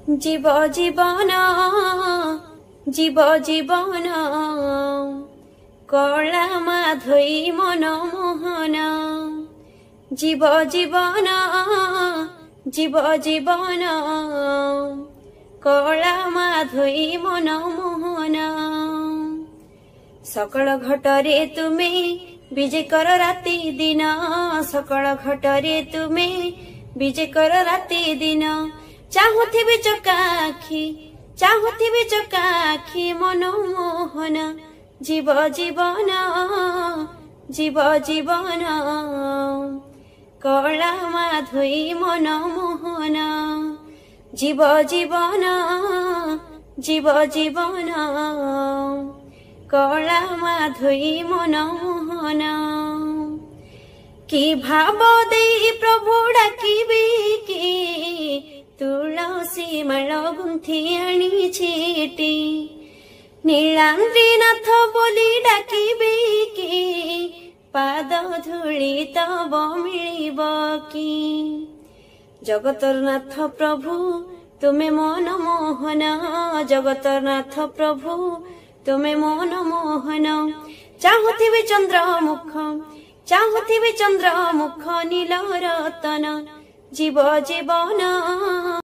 जीव जीवन जीव जीवन कला माधोई मनमोहन जीव जीवन जीव जीवन कला माधोई मनमोहन सकल घटरे तुमे विजय कर राति दिन सकल घटरे तुमे विजय कर राति दिन चाहुथिबी चकाखी मनमोहन जीव जीवन जीव जीवन कला माधोई मनमोहन जीव जीवन जीव जीवन कला माधोई मनमोहन कि भाव दे प्रभु डाकिबी कि तुलसी माल गुंथि आनी छीटी नीलाद्रीनाथ बोली डाकिबी कि पाद धूली तब मिलिब कि जगतरनाथ प्रभु तुमे मनमोहन जगतरनाथ प्रभु तुमे मनमोहन चाहुथिबी चंद्रमुख नील रतन जीव जीवन।